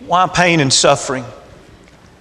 Why pain and suffering?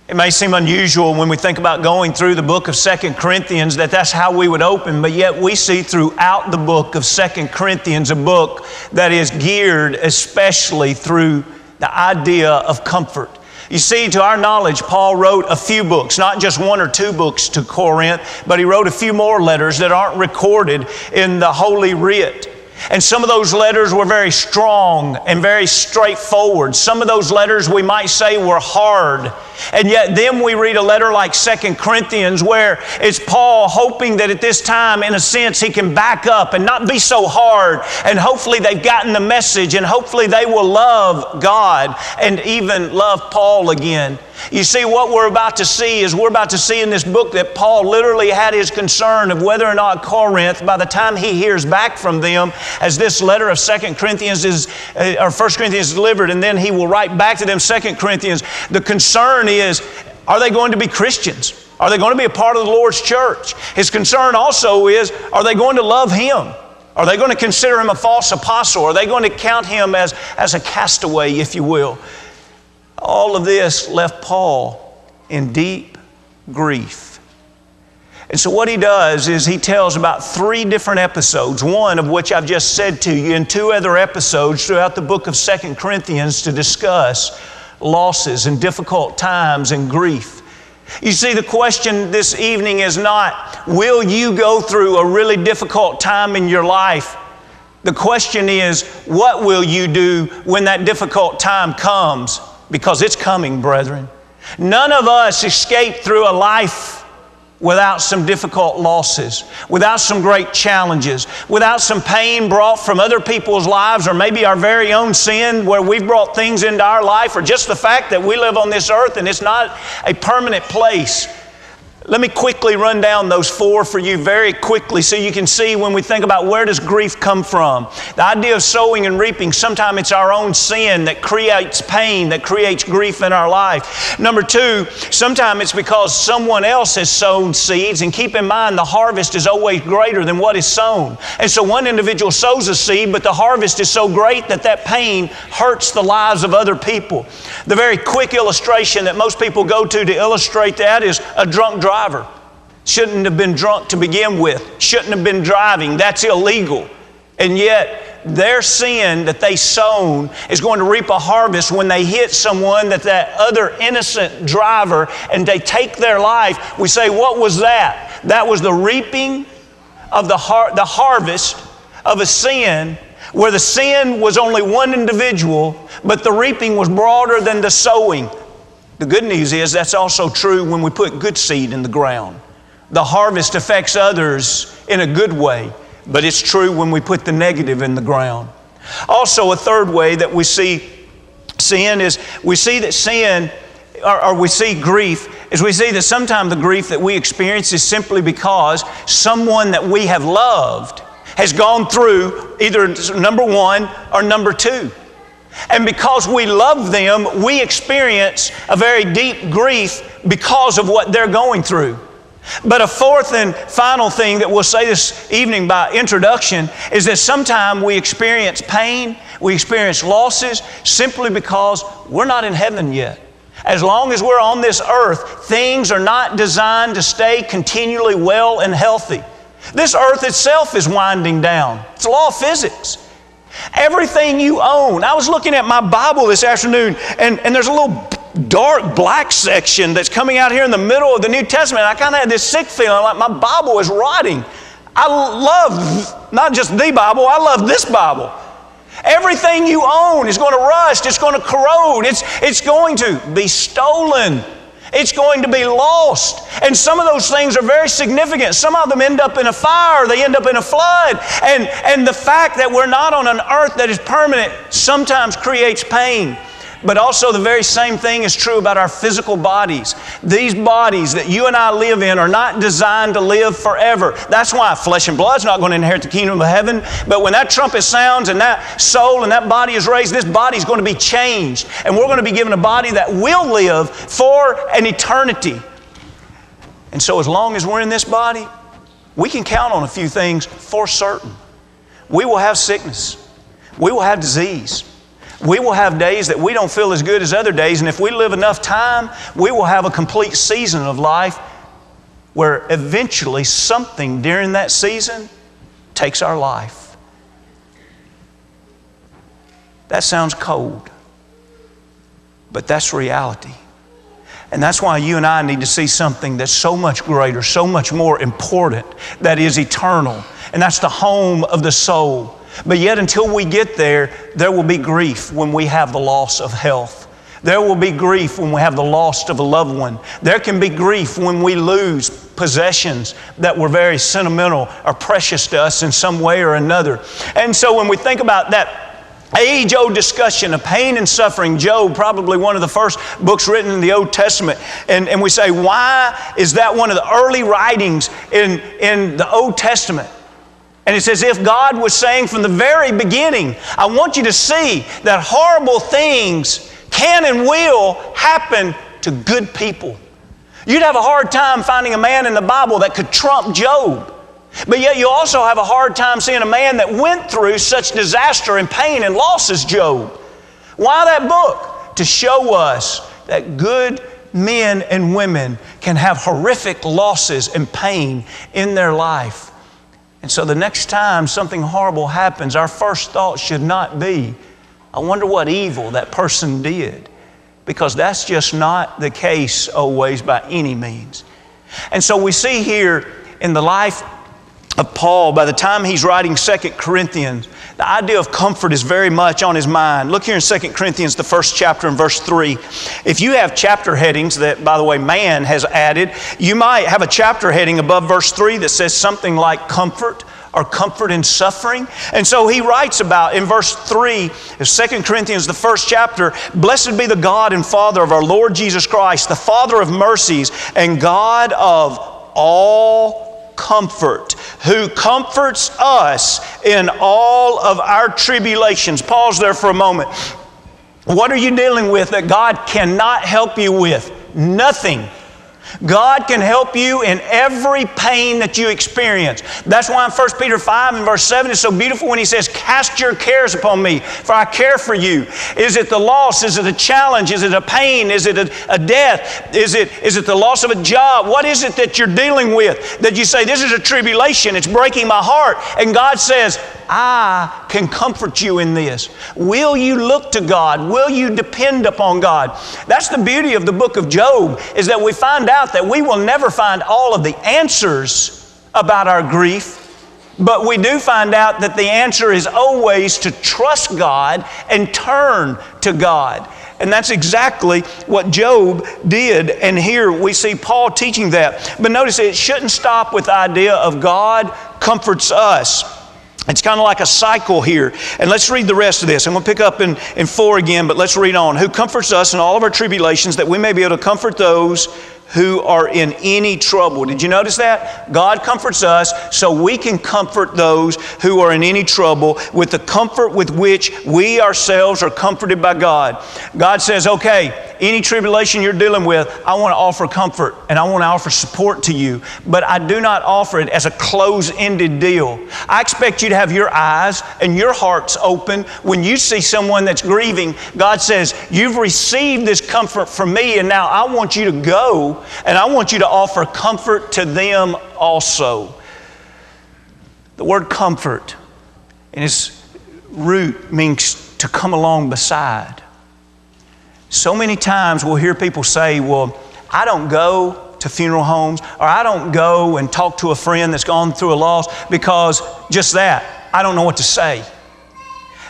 It may seem unusual when we think about going through the book of 2 Corinthians that that's how we would open, but yet we see throughout the book of 2 Corinthians a book that is geared especially through the idea of comfort. You see, to our knowledge, Paul wrote a few books, not just one or two books to Corinth, but he wrote a few more letters that aren't recorded in the Holy Writ. And some of those letters were very strong and very straightforward. Some of those letters we might say were hard. And yet then we read a letter like 2 Corinthians where it's Paul hoping that at this time, in a sense, he can back up and not be so hard. And hopefully they've gotten the message and hopefully they will love God and even love Paul again. You see, what we're about to see is we're about to see in this book that Paul literally had his concern of whether or not Corinth, by the time he hears back from them, as this letter of 2 Corinthians is, or 1 Corinthians is delivered, and then he will write back to them 2 Corinthians, the concern is, are they going to be Christians? Are they going to be a part of the Lord's church? His concern also is, are they going to love Him? Are they going to consider Him a false apostle? Are they going to count Him as a castaway, if you will? All of this left Paul in deep grief. And so what he does is he tells about 3 different episodes, one of which I've just said to you, and 2 other episodes throughout the book of 2 Corinthians to discuss losses and difficult times and grief. You see, the question this evening is not, will you go through a really difficult time in your life? The question is, what will you do when that difficult time comes? Because it's coming, brethren. None of us escape through a life without some difficult losses, without some great challenges, without some pain brought from other people's lives, or maybe our very own sin where we've brought things into our life, or just the fact that we live on this earth and it's not a permanent place. Let me quickly run down those 4 for you very quickly so you can see when we think about where does grief come from. The idea of sowing and reaping, sometimes it's our own sin that creates pain, that creates grief in our life. Number 2, sometimes it's because someone else has sown seeds, and keep in mind the harvest is always greater than what is sown. And so one individual sows a seed, but the harvest is so great that pain hurts the lives of other people. The very quick illustration that most people go to illustrate that is a drunk driver. Shouldn't have been drunk to begin with. Shouldn't have been driving. That's illegal. And yet, their sin that they sown is going to reap a harvest when they hit someone that other innocent driver and they take their life. We say, what was that? That was the reaping of the harvest of a sin where the sin was only one individual, but the reaping was broader than the sowing. The good news is that's also true when we put good seed in the ground. The harvest affects others in a good way, but it's true when we put the negative in the ground. Also, a third way that we see sin is we see that sin, or we see grief, is we see that sometimes the grief that we experience is simply because someone that we have loved has gone through either number 1 or number 2. And because we love them, we experience a very deep grief because of what they're going through. But a fourth and final thing that we'll say this evening by introduction is that sometimes we experience pain, we experience losses simply because we're not in heaven yet. As long as we're on this earth, things are not designed to stay continually well and healthy. This earth itself is winding down. It's a law of physics. Everything you own. I was looking at my Bible this afternoon, and there's a little dark black section that's coming out here in the middle of the New Testament. I kind of had this sick feeling like my Bible is rotting. I love not just the Bible, I love this Bible. Everything you own is going to rust, it's going to corrode, it's going to be stolen. It's going to be lost. And some of those things are very significant. Some of them end up in a fire. They end up in a flood. And the fact that we're not on an earth that is permanent sometimes creates pain. But also the very same thing is true about our physical bodies. These bodies that you and I live in are not designed to live forever. That's why flesh and blood is not going to inherit the kingdom of heaven. But when that trumpet sounds and that soul and that body is raised, this body is going to be changed. And we're going to be given a body that will live for an eternity. And so as long as we're in this body, we can count on a few things for certain. We will have sickness. We will have disease. We will have days that we don't feel as good as other days, and if we live enough time, we will have a complete season of life where eventually something during that season takes our life. That sounds cold, but that's reality. And that's why you and I need to see something that's so much greater, so much more important, that is eternal. And that's the home of the soul. But yet until we get there, there will be grief when we have the loss of health. There will be grief when we have the loss of a loved one. There can be grief when we lose possessions that were very sentimental or precious to us in some way or another. And so when we think about that age-old discussion of pain and suffering, Job, probably one of the first books written in the Old Testament, and we say, why is that one of the early writings in the Old Testament? And it's as if God was saying from the very beginning, I want you to see that horrible things can and will happen to good people. You'd have a hard time finding a man in the Bible that could trump Job. But yet you also have a hard time seeing a man that went through such disaster and pain and loss as Job. Why that book? To show us that good men and women can have horrific losses and pain in their life. And so the next time something horrible happens, our first thought should not be, I wonder what evil that person did. Because that's just not the case always by any means. And so we see here in the life of Paul, by the time he's writing 2 Corinthians, the idea of comfort is very much on his mind. Look here in 2 Corinthians, the first chapter in verse 3. If you have chapter headings that, by the way, man has added, you might have a chapter heading above verse 3 that says something like comfort or comfort in suffering. And so he writes about, in verse 3 of 2 Corinthians, the first chapter, Blessed be the God and Father of our Lord Jesus Christ, the Father of mercies and God of all comfort, who comforts us in all of our tribulations. Pause there for a moment. What are you dealing with that God cannot help you with? Nothing. God can help you in every pain that you experience. That's why in 1 Peter 5 and verse 7 is so beautiful when he says, cast your cares upon me, for I care for you. Is it the loss? Is it a challenge? Is it a pain? Is it a death? Is it the loss of a job? What is it that you're dealing with that you say, this is a tribulation, it's breaking my heart? And God says, I can comfort you in this. Will you look to God? Will you depend upon God? That's the beauty of the book of Job, is that we find out that we will never find all of the answers about our grief, but we do find out that the answer is always to trust God and turn to God. And that's exactly what Job did. And here we see Paul teaching that. But notice it shouldn't stop with the idea of God comforts us. It's kind of like a cycle here. And let's read the rest of this. I'm going to pick up in 4 again, but let's read on. Who comforts us in all of our tribulations, that we may be able to comfort those who are in any trouble. Did you notice that? God comforts us so we can comfort those who are in any trouble with the comfort with which we ourselves are comforted by God. God says, okay, any tribulation you're dealing with, I want to offer comfort and I want to offer support to you, but I do not offer it as a closed-ended deal. I expect you to have your eyes and your hearts open when you see someone that's grieving. God says, you've received this comfort from me, and now I want you to go and I want you to offer comfort to them also. The word comfort in its root means to come along beside. So many times we'll hear people say, well, I don't go to funeral homes, or I don't go and talk to a friend that's gone through a loss because just that, I don't know what to say.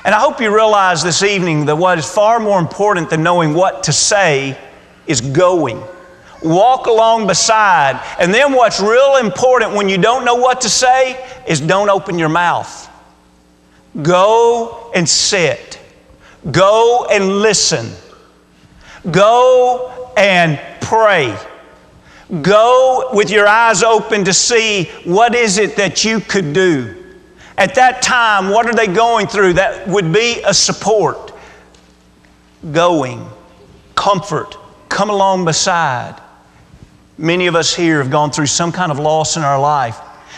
And I hope you realize this evening that what is far more important than knowing what to say is going. Walk along beside. And then what's real important when you don't know what to say is don't open your mouth. Go and sit. Go and listen. Go and pray. Go with your eyes open to see what is it that you could do. At that time, what are they going through that would be a support? Going. Comfort. Come along beside. Many of us here have gone through some kind of loss in our life.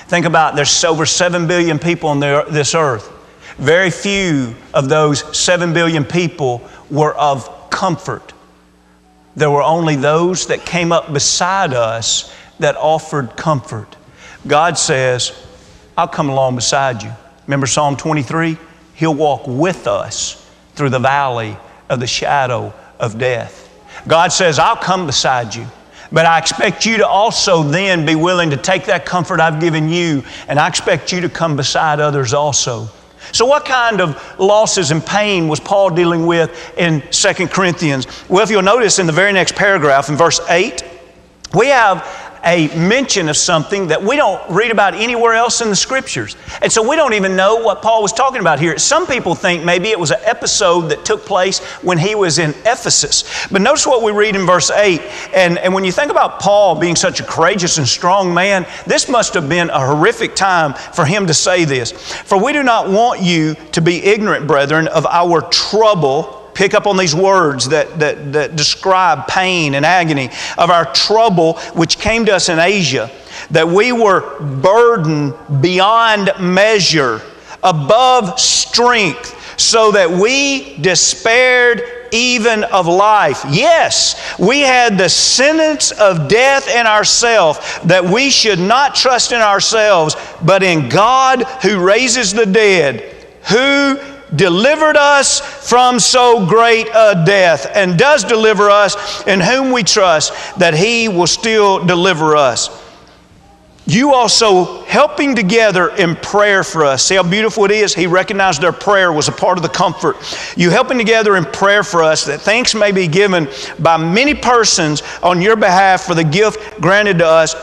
Think about there's over 7 billion people on this earth. Very few of those 7 billion people were of comfort. There were only those that came up beside us that offered comfort. God says, I'll come along beside you. Remember Psalm 23? He'll walk with us through the valley of the shadow of death. God says, I'll come beside you. But I expect you to also then be willing to take that comfort I've given you, and I expect you to come beside others also. So what kind of losses and pain was Paul dealing with in 2 Corinthians? Well, if you'll notice in the very next paragraph, in verse 8, we have a mention of something that we don't read about anywhere else in the Scriptures. And so we don't even know what Paul was talking about here. Some people think maybe it was an episode that took place when he was in Ephesus. But notice what we read in verse 8. And when you think about Paul being such a courageous and strong man, this must have been a horrific time for him to say this. For we do not want you to be ignorant, brethren, of our trouble. Pick up on these words that describe pain and agony, of our trouble which came to us in Asia, that we were burdened beyond measure, above strength, so that we despaired even of life. Yes, we had the sentence of death in ourselves, that we should not trust in ourselves, but in God who raises the dead, who delivered us from so great a death, and does deliver us, in whom we trust that He will still deliver us. You also helping together in prayer for us. See how beautiful it is? He recognized their prayer was a part of the comfort. You helping together in prayer for us, that thanks may be given by many persons on your behalf for the gift granted to us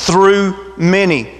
through many.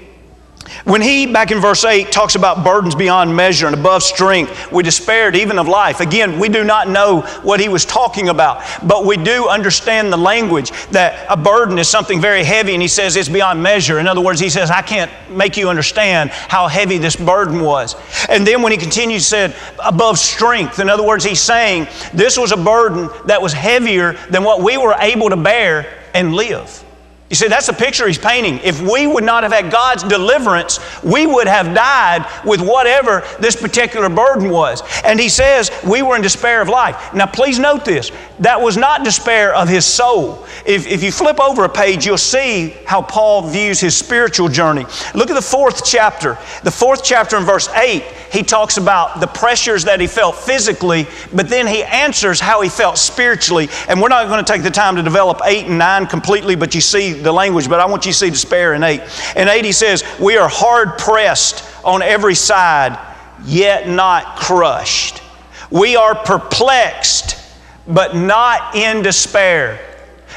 When he, back in verse 8, talks about burdens beyond measure and above strength, we despaired even of life. Again, we do not know what he was talking about, but we do understand the language that a burden is something very heavy, and he says it's beyond measure. In other words, he says, I can't make you understand how heavy this burden was. And then when he continues, he said, above strength. In other words, he's saying this was a burden that was heavier than what we were able to bear and live. You see, that's the picture he's painting. If we would not have had God's deliverance, we would have died with whatever this particular burden was. And he says we were in despair of life. Now, please note this. That was not despair of his soul. If you flip over a page, you'll see how Paul views his spiritual journey. Look at the 4th chapter. The 4th chapter in verse 8, he talks about the pressures that he felt physically, but then he answers how he felt spiritually. And we're not going to take the time to develop 8 and 9 completely, but you see the language, but I want you to see despair in 8. In 8 he says, we are hard pressed on every side, yet not crushed. We are perplexed, but not in despair.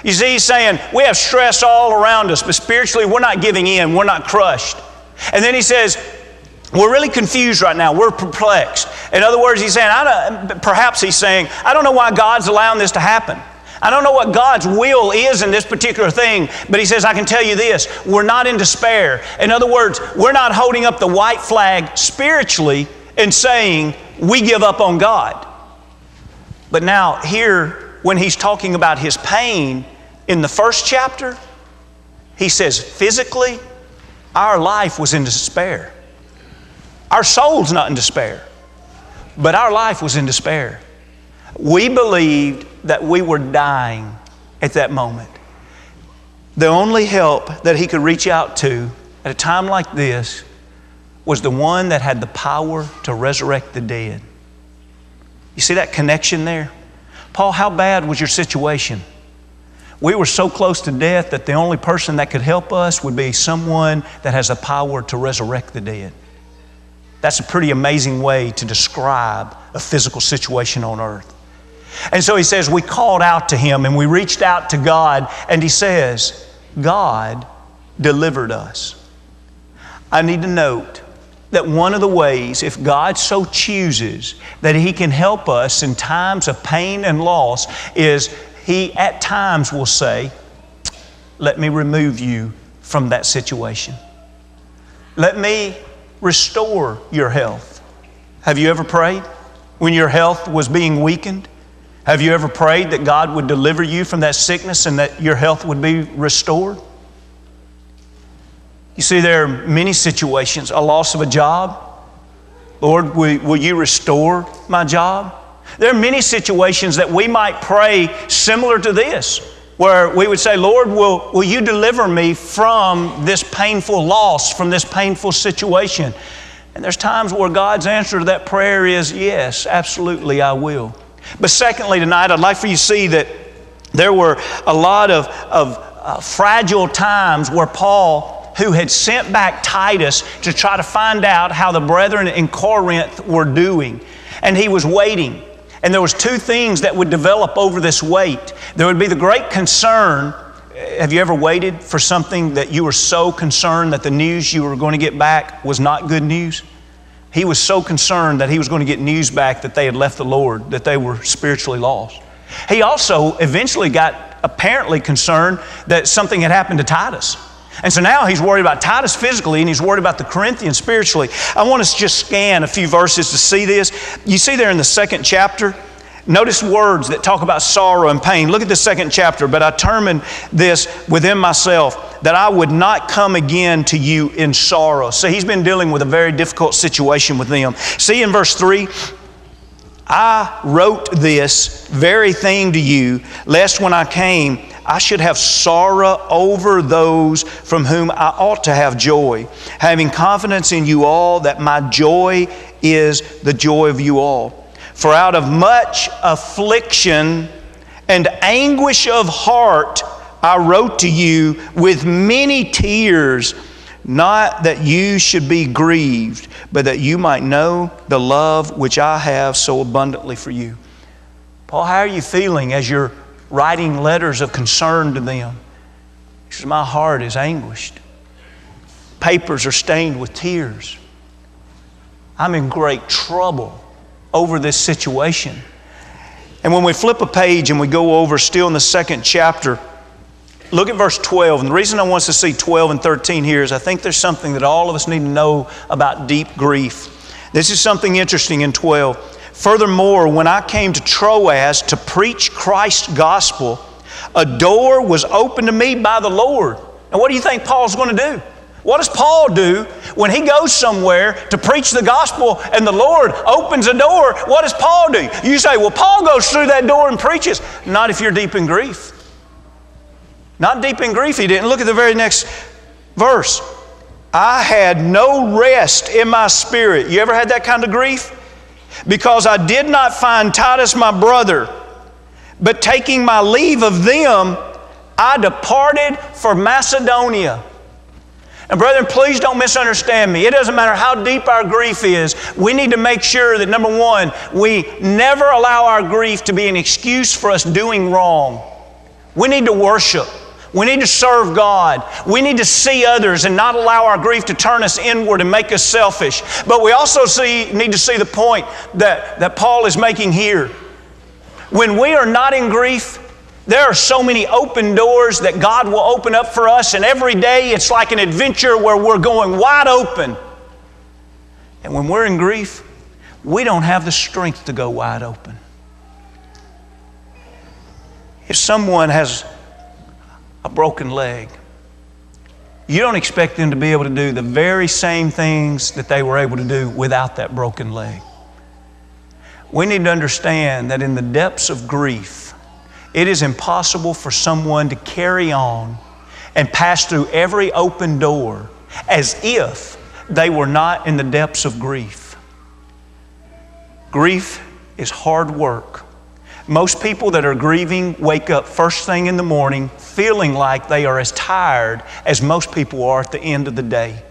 You see, he's saying, we have stress all around us, but spiritually we're not giving in, we're not crushed. And then he says, we're really confused right now. We're perplexed. In other words, he's saying, perhaps he's saying, I don't know why God's allowing this to happen. I don't know what God's will is in this particular thing, but he says, I can tell you this, we're not in despair. In other words, we're not holding up the white flag spiritually and saying, we give up on God. But now here, when he's talking about his pain in the 1st chapter, he says, physically, our life was in despair. Our soul's not in despair, but our life was in despair. We believed that we were dying at that moment. The only help that he could reach out to at a time like this was the one that had the power to resurrect the dead. You see that connection there? Paul, how bad was your situation? We were so close to death that the only person that could help us would be someone that has the power to resurrect the dead. That's a pretty amazing way to describe a physical situation on earth. And so he says, we called out to him and we reached out to God, and he says, God delivered us. I need to note that one of the ways, if God so chooses, that He can help us in times of pain and loss is He at times will say, let me remove you from that situation. Let me restore your health. Have you ever prayed when your health was being weakened? Have you ever prayed that God would deliver you from that sickness and that your health would be restored? You see, there are many situations, a loss of a job, Lord, will you restore my job? There are many situations that we might pray similar to this, where we would say, Lord, will you deliver me from this painful loss, from this painful situation? And there's times where God's answer to that prayer is, yes, absolutely, I will. But secondly, tonight, I'd like for you to see that there were a lot of fragile times where Paul, who had sent back Titus to try to find out how the brethren in Corinth were doing, and he was waiting. And there was two things that would develop over this wait. There would be the great concern. Have you ever waited for something that you were so concerned that the news you were going to get back was not good news? He was so concerned that he was going to get news back that they had left the Lord, that they were spiritually lost. He also eventually got apparently concerned that something had happened to Titus. And so now he's worried about Titus physically, and he's worried about the Corinthians spiritually. I want us to just scan a few verses to see this. You see there in the 2nd chapter, notice words that talk about sorrow and pain. Look at the 2nd chapter. But I determined this within myself, that I would not come again to you in sorrow. So he's been dealing with a very difficult situation with them. See in verse 3, I wrote this very thing to you, lest when I came, I should have sorrow over those from whom I ought to have joy, having confidence in you all that my joy is the joy of you all. For out of much affliction and anguish of heart I wrote to you with many tears, not that you should be grieved, but that you might know the love which I have so abundantly for you. Paul, how are you feeling as you're writing letters of concern to them? He says, my heart is anguished. Papers are stained with tears. I'm in great trouble over this situation. And when we flip a page and we go over still in the 2nd chapter, look at verse 12. And the reason I want us to see 12 and 13 here is I think there's something that all of us need to know about deep grief. This is something interesting in 12. Furthermore, when I came to Troas to preach Christ's gospel, a door was opened to me by the Lord. And what do you think Paul's going to do? What does Paul do when he goes somewhere to preach the gospel and the Lord opens a door? What does Paul do? You say, well, Paul goes through that door and preaches. Not if you're deep in grief. Not deep in grief, he didn't. Look at the very next verse. I had no rest in my spirit. You ever had that kind of grief? Because I did not find Titus my brother, but taking my leave of them, I departed for Macedonia. And brethren, please don't misunderstand me. It doesn't matter how deep our grief is. We need to make sure that, number one, we never allow our grief to be an excuse for us doing wrong. We need to worship. We need to serve God. We need to see others and not allow our grief to turn us inward and make us selfish. But we also need to see the point that Paul is making here. When we are not in grief, there are so many open doors that God will open up for us, and every day it's like an adventure where we're going wide open. And when we're in grief, we don't have the strength to go wide open. If someone has a broken leg, you don't expect them to be able to do the very same things that they were able to do without that broken leg. We need to understand that in the depths of grief, it is impossible for someone to carry on and pass through every open door as if they were not in the depths of grief. Grief is hard work. Most people that are grieving wake up first thing in the morning feeling like they are as tired as most people are at the end of the day.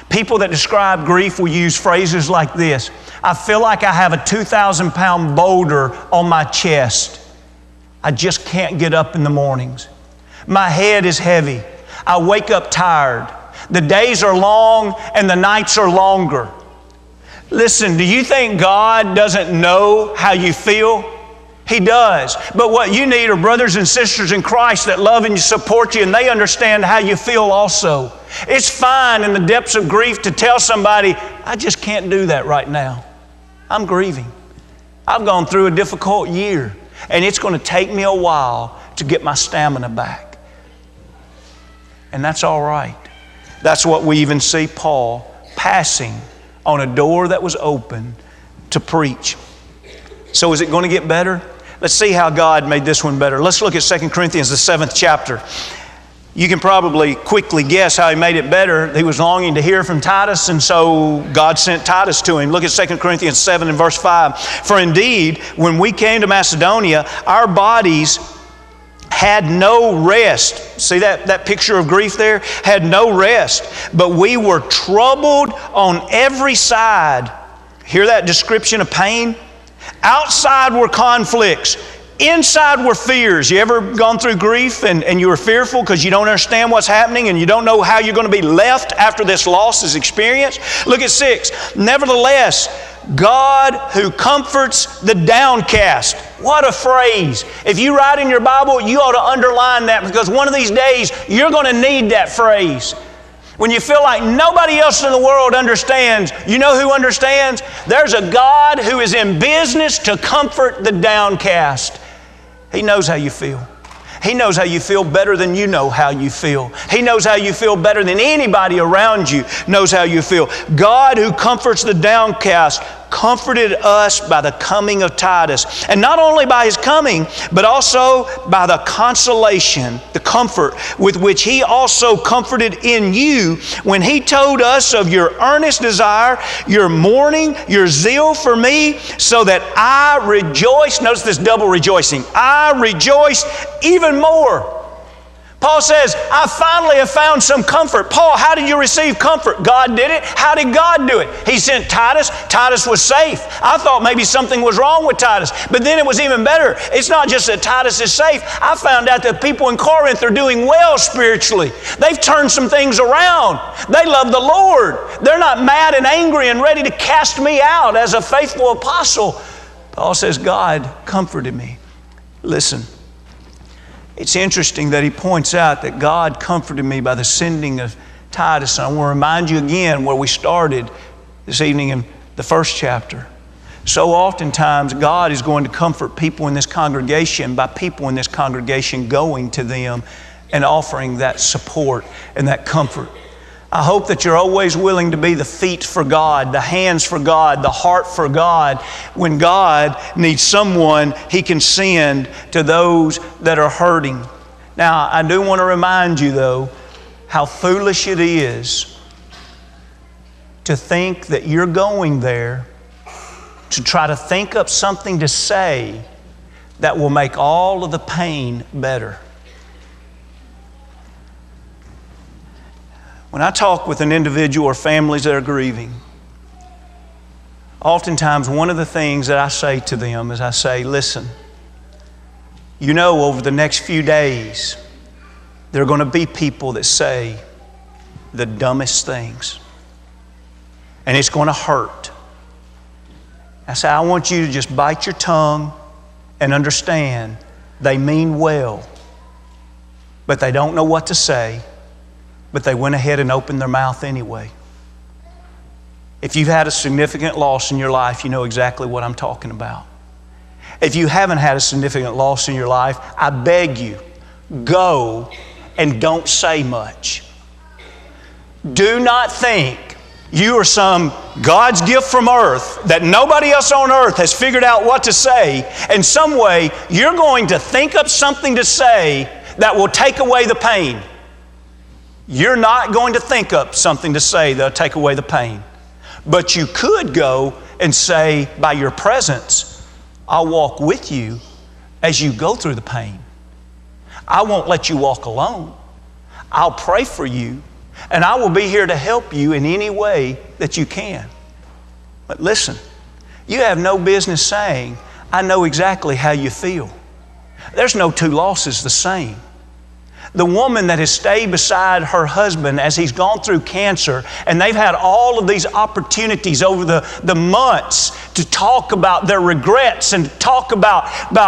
People that describe grief will use phrases like this: I feel like I have a 2,000-pound boulder on my chest. I just can't get up in the mornings. My head is heavy. I wake up tired. The days are long and the nights are longer. Listen, do you think God doesn't know how you feel? He does. But what you need are brothers and sisters in Christ that love and support you, and they understand how you feel also. It's fine in the depths of grief to tell somebody, I just can't do that right now. I'm grieving. I've gone through a difficult year, and it's going to take me a while to get my stamina back. And that's all right. That's what we even see Paul passing on a door that was open to preach. So is it going to get better? Let's see how God made this one better. Let's look at 2 Corinthians, the 7th chapter. You can probably quickly guess how He made it better. He was longing to hear from Titus, and so God sent Titus to him. Look at 2 Corinthians 7 and verse 5. For indeed, when we came to Macedonia, our bodies had no rest. See that picture of grief there? Had no rest. But we were troubled on every side. Hear that description of pain? Outside were conflicts. Inside were fears. You ever gone through grief and you were fearful because you don't understand what's happening and you don't know how you're going to be left after this loss is experienced? Look at 6. Nevertheless, God who comforts the downcast. What a phrase. If you write in your Bible, you ought to underline that, because one of these days you're going to need that phrase. When you feel like nobody else in the world understands, you know who understands? There's a God who is in business to comfort the downcast. He knows how you feel. He knows how you feel better than you know how you feel. He knows how you feel better than anybody around you knows how you feel. God who comforts the downcast comforted us by the coming of Titus. And not only by his coming, but also by the consolation, the comfort with which he also comforted in you when he told us of your earnest desire, your mourning, your zeal for me, so that I rejoice. Notice this double rejoicing. I rejoice even more. Paul says, I finally have found some comfort. Paul, how did you receive comfort? God did it. How did God do it? He sent Titus. Titus was safe. I thought maybe something was wrong with Titus. But then it was even better. It's not just that Titus is safe. I found out that people in Corinth are doing well spiritually. They've turned some things around. They love the Lord. They're not mad and angry and ready to cast me out as a faithful apostle. Paul says, God comforted me. Listen. It's interesting that he points out that God comforted me by the sending of Titus. And I want to remind you again where we started this evening in the first chapter. So oftentimes God is going to comfort people in this congregation by people in this congregation going to them and offering that support and that comfort. I hope that you're always willing to be the feet for God, the hands for God, the heart for God. When God needs someone, He can send to those that are hurting. Now, I do want to remind you, though, how foolish it is to think that you're going there to try to think up something to say that will make all of the pain better. When I talk with an individual or families that are grieving, oftentimes one of the things that I say to them is I say, listen, you know, over the next few days, there are going to be people that say the dumbest things. And it's going to hurt. I say, I want you to just bite your tongue and understand they mean well, but they don't know what to say. But they went ahead and opened their mouth anyway. If you've had a significant loss in your life, you know exactly what I'm talking about. If you haven't had a significant loss in your life, I beg you, go and don't say much. Do not think you are some God's gift from earth that nobody else on earth has figured out what to say. In some way, you're going to think up something to say that will take away the pain. You're not going to think up something to say that'll take away the pain. But you could go and say, by your presence, I'll walk with you as you go through the pain. I won't let you walk alone. I'll pray for you, and I will be here to help you in any way that you can. But listen, you have no business saying, I know exactly how you feel. There's no two losses the same. The woman that has stayed beside her husband as he's gone through cancer, and they've had all of these opportunities over the months to talk about their regrets and to talk about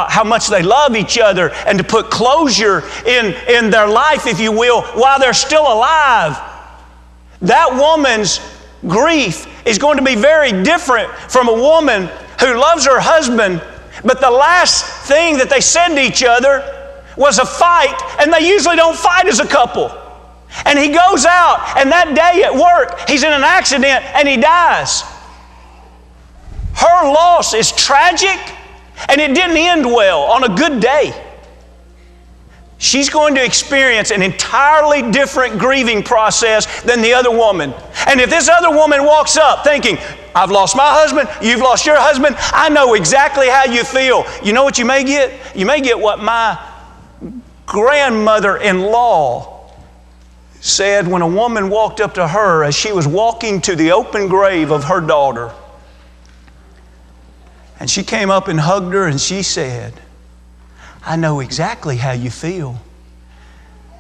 how much they love each other and to put closure in their life, if you will, while they're still alive. That woman's grief is going to be very different from a woman who loves her husband, but the last thing that they said to each other was a fight, and they usually don't fight as a couple. And he goes out, and that day at work, he's in an accident and he dies. Her loss is tragic, and it didn't end well on a good day. She's going to experience an entirely different grieving process than the other woman. And if this other woman walks up thinking, I've lost my husband, you've lost your husband, I know exactly how you feel. You know what you may get? You may get what my grandmother-in-law said when a woman walked up to her as she was walking to the open grave of her daughter. And she came up and hugged her and she said, I know exactly how you feel.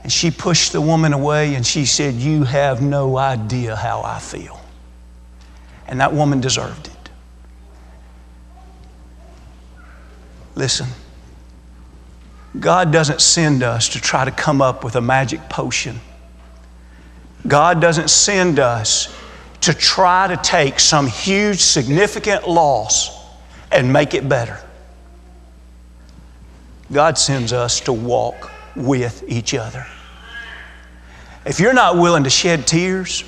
And she pushed the woman away and she said, you have no idea how I feel. And that woman deserved it. Listen, God doesn't send us to try to come up with a magic potion. God doesn't send us to try to take some huge, significant loss and make it better. God sends us to walk with each other. If you're not willing to shed tears,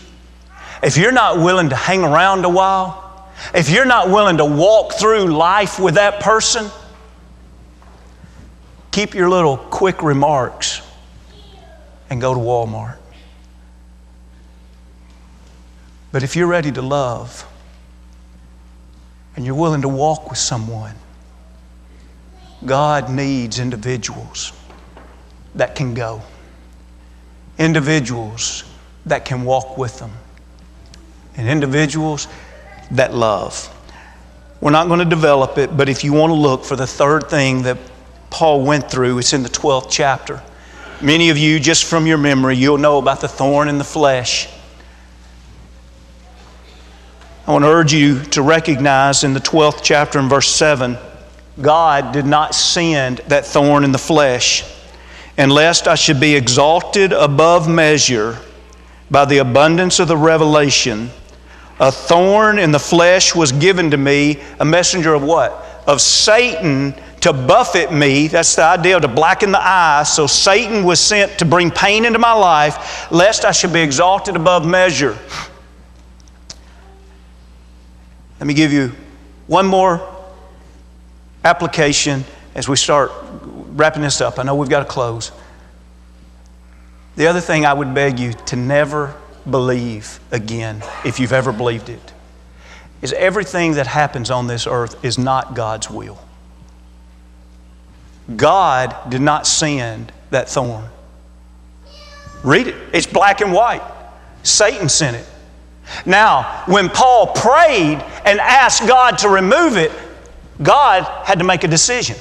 if you're not willing to hang around a while, if you're not willing to walk through life with that person, keep your little quick remarks and go to Walmart. But if you're ready to love and you're willing to walk with someone, God needs individuals that can go. Individuals that can walk with them. And individuals that love. We're not going to develop it, but if you want to look for the third thing that Paul went through, it's in the 12th chapter. Many of you, just from your memory, you'll know about the thorn in the flesh. I want to urge you to recognize in the 12th chapter and verse 7, God did not send that thorn in the flesh, and lest I should be exalted above measure by the abundance of the revelation, a thorn in the flesh was given to me, a messenger of what? Of Satan to buffet me. That's the idea, to blacken the eye. So Satan was sent to bring pain into my life, lest I should be exalted above measure. Let me give you one more application as we start wrapping this up. I know we've got to close. The other thing I would beg you to never believe again, if you've ever believed it, is everything that happens on this earth is not God's will. God did not send that thorn. Read it. It's black and white. Satan sent it. Now, when Paul prayed and asked God to remove it, God had to make a decision.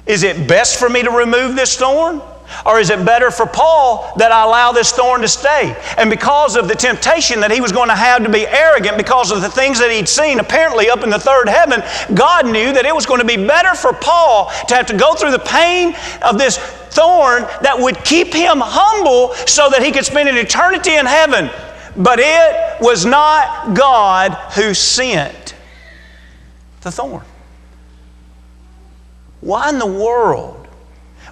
Is it best for me to remove this thorn? Or is it better for Paul that I allow this thorn to stay? And because of the temptation that he was going to have to be arrogant, because of the things that he'd seen apparently up in the third heaven, God knew that it was going to be better for Paul to have to go through the pain of this thorn that would keep him humble so that he could spend an eternity in heaven. But it was not God who sent the thorn. Why in the world,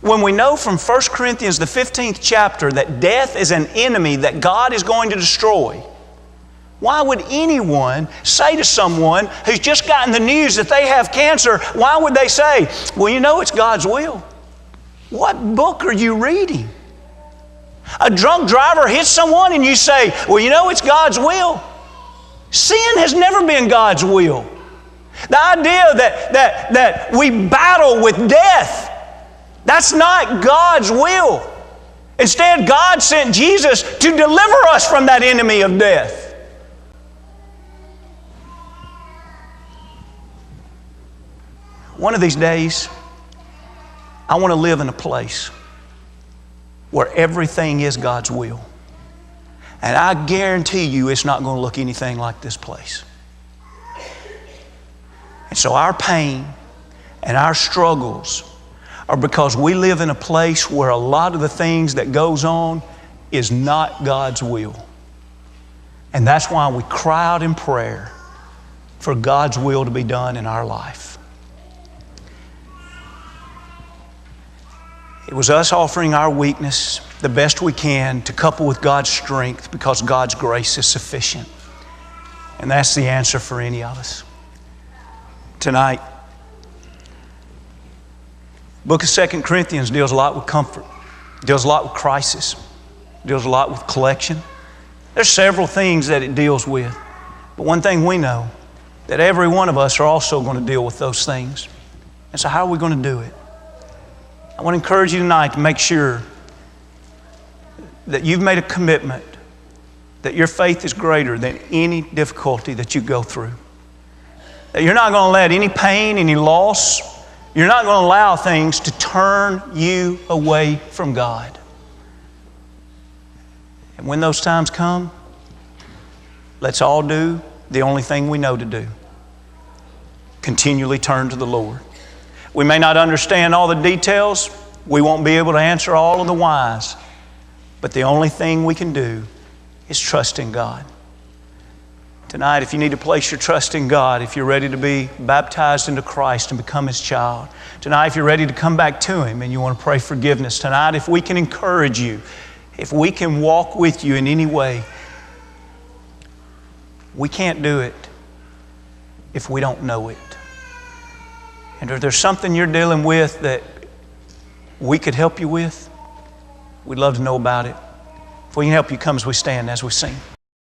when we know from 1 Corinthians, the 15th chapter, that death is an enemy that God is going to destroy, why would anyone say to someone who's just gotten the news that they have cancer, why would they say, well, you know it's God's will? What book are you reading? A drunk driver hits someone and you say, well, you know it's God's will. Sin has never been God's will. The idea that we battle with death, that's not God's will. Instead, God sent Jesus to deliver us from that enemy of death. One of these days, I want to live in a place where everything is God's will. And I guarantee you it's not going to look anything like this place. And so our pain and our struggles are because we live in a place where a lot of the things that goes on is not God's will. And that's why we cry out in prayer for God's will to be done in our life. It was us offering our weakness. the best we can to couple with God's strength, because God's grace is sufficient. And that's the answer for any of us. Tonight, the book of 2 Corinthians deals a lot with comfort, deals a lot with crisis, deals a lot with collection. There's several things that it deals with. But one thing we know, that every one of us are also going to deal with those things. And so how are we going to do it? I want to encourage you tonight to make sure that you've made a commitment that your faith is greater than any difficulty that you go through. That you're not going to let any pain, any loss, you're not going to allow things to turn you away from God. And when those times come, let's all do the only thing we know to do. Continually turn to the Lord. We may not understand all the details. We won't be able to answer all of the whys. But the only thing we can do is trust in God. Tonight, if you need to place your trust in God, if you're ready to be baptized into Christ and become His child, tonight, if you're ready to come back to Him and you want to pray forgiveness, tonight, if we can encourage you, if we can walk with you in any way, we can't do it if we don't know it. And if there's something you're dealing with that we could help you with, we'd love to know about it. If we can help you, come as we stand, as we sing.